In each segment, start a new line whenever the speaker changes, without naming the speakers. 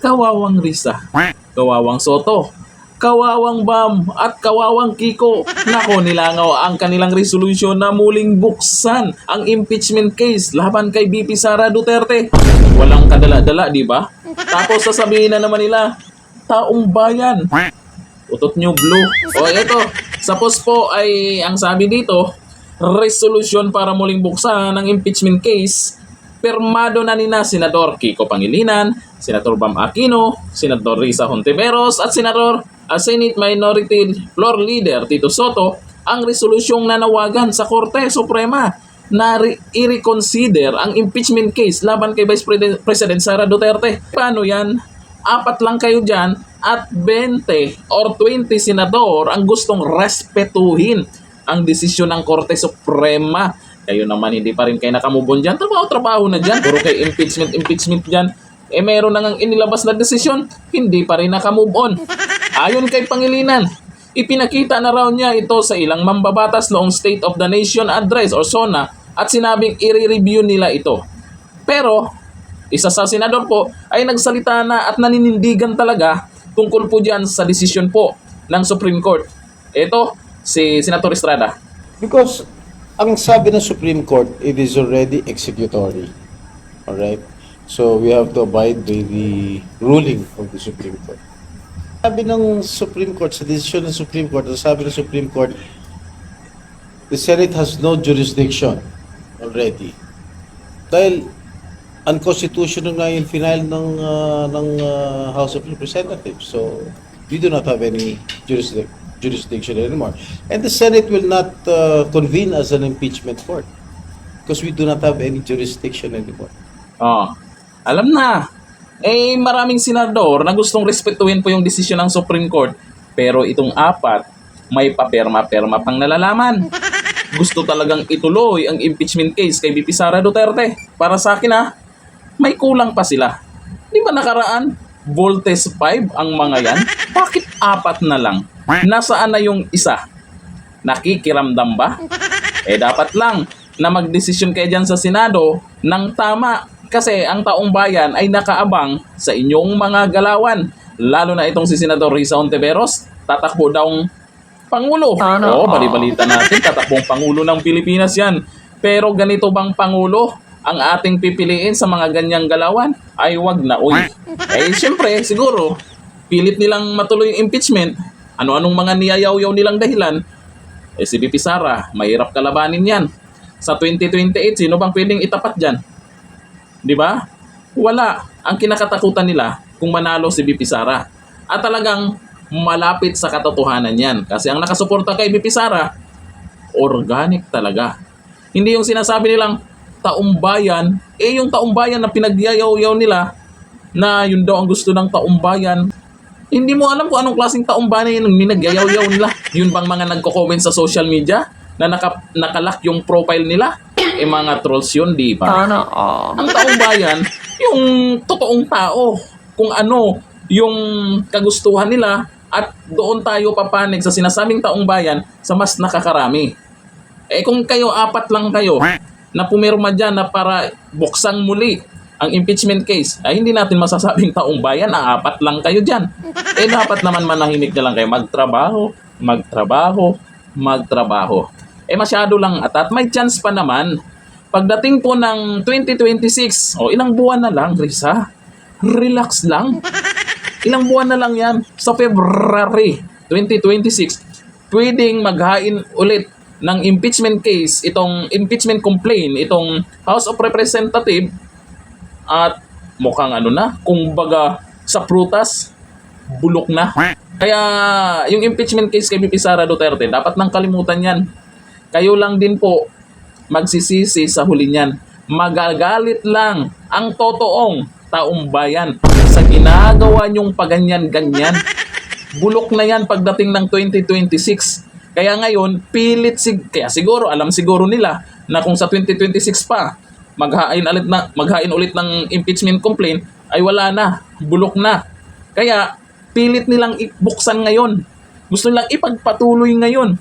Kawawang Risa, kawawang Soto, kawawang Bam at kawawang Kiko. Nako, nilangaw ang kanilang resolusyon na muling buksan ang impeachment case laban kay BP Sara Duterte. Walang kadala-dala, di ba? Tapos sasabihin na naman nila, taong bayan. Utot nyo blue. O eto, sapos po ay ang sabi dito, resolusyon para muling buksan ang impeachment case. Pirmado na nina Senador Kiko Pangilinan, Senator Bam Aquino, Senator Risa Hontiveros at Senate Minority Floor Leader Tito Soto ang resolusyong nanawagan sa Korte Suprema na i-reconsider ang impeachment case laban kay Vice President Sara Duterte. Paano yan? 4 lang kayo dyan at 20 or 20 senador ang gustong respetuhin ang desisyon ng Korte Suprema. Kayo naman hindi pa rin kayo nakamubon dyan. Trabaho na dyan. Puro kayo impeachment dyan. Meron na ngang inilabas na desisyon, hindi pa rin nakamove on. Ayon kay Pangilinan, ipinakita na raw niya ito sa ilang mambabatas noong State of the Nation Address or SONA at sinabing i-review nila ito. Pero, isa sa senador po ay nagsalita na at naninindigan talaga tungkol po dyan sa desisyon po ng Supreme Court. Ito, si Senator Estrada.
Because ang sabi ng Supreme Court, it is already executory. Alright? So, we have to abide by the ruling of the Supreme Court. Sabi ng Supreme Court, sa desisyon ng Supreme Court, sabi ng Supreme Court, the Senate has no jurisdiction already. Dahil unconstitutional nga yung final ng House of Representatives. So, we do not have any jurisdiction anymore. And the Senate will not convene as an impeachment court because we do not have any jurisdiction anymore.
Alam na. Maraming senador na gustong respetuhin po yung desisyon ng Supreme Court. Pero itong 4, may paperma-perma pang nalalaman. Gusto talagang ituloy ang impeachment case kay BP Sara Duterte. Para sa akin may kulang pa sila. Di ba nakaraan? Voltes 5 ang mga yan. Bakit 4 na lang? Nasaan na yung isa? Nakikiramdam ba? Dapat lang na magdesisyon kayo dyan sa Senado ng tama kasi ang taong bayan ay nakaabang sa inyong mga galawan. Lalo na itong si Senator Risa Hontiveros, tatakbo daw Pangulo. Bali-balita natin, tatakbong Pangulo ng Pilipinas yan. Pero ganito bang Pangulo ang ating pipiliin sa mga ganyang galawan? Ay wag na, uy. Siyempre, siguro, pilit nilang matuloy yung impeachment. Ano-anong mga niyayaw-yaw nilang dahilan? Si BP Sara, mahirap kalabanin yan. Sa 2028, sino bang pwedeng itapat dyan? Di ba? Wala. Ang kinakatakutan nila kung manalo si BP Sara. At talagang malapit sa katotohanan yan. Kasi ang nakasuporta kay BP Sara, organic talaga. Hindi yung sinasabi nilang taong bayan, yung taong bayan na pinagyayaw-yaw nila na yun daw ang gusto ng taong bayan. Hindi mo alam kung anong klaseng taong bayan yun ang minagyayaw-yaw nila. Yun bang mga nagko-comment sa social media na nakalak yung profile nila? Mga trolls yun, di ba? Ang taong bayan, yung totoong tao. Kung ano yung kagustuhan nila at doon tayo papanig sa sinasabing taong bayan sa mas nakakarami. Kung kayo 4 lang kayo na pumirma dyan na para buksang muli ang impeachment case, ay hindi natin masasabing taong bayan na 4 lang kayo dyan. Dapat naman manahimik na lang kayo. Magtrabaho. Masyado lang at may chance pa naman. Pagdating po ng 2026, ilang buwan na lang, Risa. Relax lang. Ilang buwan na lang yan. Sa February 2026, pwedeng maghain ulit ng impeachment case, itong impeachment complaint, itong House of Representatives at mukhang kung baga sa prutas, bulok na. Kaya yung impeachment case kay BP Sara Duterte, dapat nang kalimutan yan. Kayo lang din po magsisisi sa huli niyan. Magagalit lang ang totoong taong bayan sa ginagawa niyong paganyan-ganyan. Bulok na yan pagdating ng 2026. Kaya ngayon, kaya siguro, alam siguro nila na kung sa 2026 pa, maghain ulit ng impeachment complaint, ay wala na, bulok na. Kaya, pilit nilang ibuksan ngayon. Gusto nilang ipagpatuloy ngayon.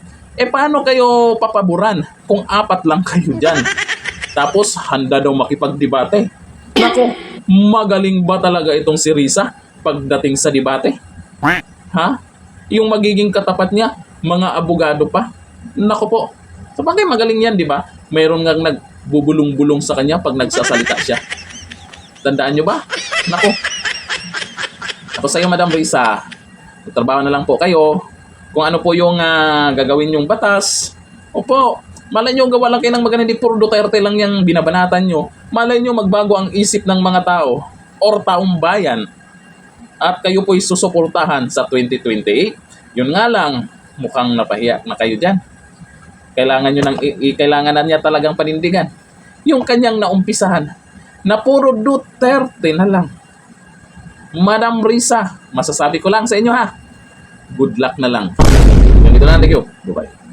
Paano kayo papaboran kung 4 lang kayo dyan? Tapos, handa daw makipagdebate. Nako, magaling ba talaga itong si Risa? pagdating sa debate? Ha? Yung magiging katapat niya, mga abogado pa? Nako po. Sabagay magaling yan, di ba? Mayroon ngang nagbubulong-bulong sa kanya pag nagsasalita siya. Tandaan nyo ba? Nako. Ako sa iyo, Madam Risa. Trabaho na lang po kayo. Kung ano po yung gagawin yung batas. Opo. Malay nyo, gawa lang kayo ng maganda. Hindi puro Duterte lang yung binabanatan nyo. Malay nyo, magbago ang isip ng mga tao or taong bayan. At kayo po'y susuportahan sa 2028. Yun nga lang, mukhang napahiya na kayo dyan. Kailangan na niya talagang panindigan. Yung kanyang naumpisahan na puro Duterte na lang. Madam Risa, masasabi ko lang sa inyo ha. Good luck na lang. Ganito na, thank you. Bye-bye.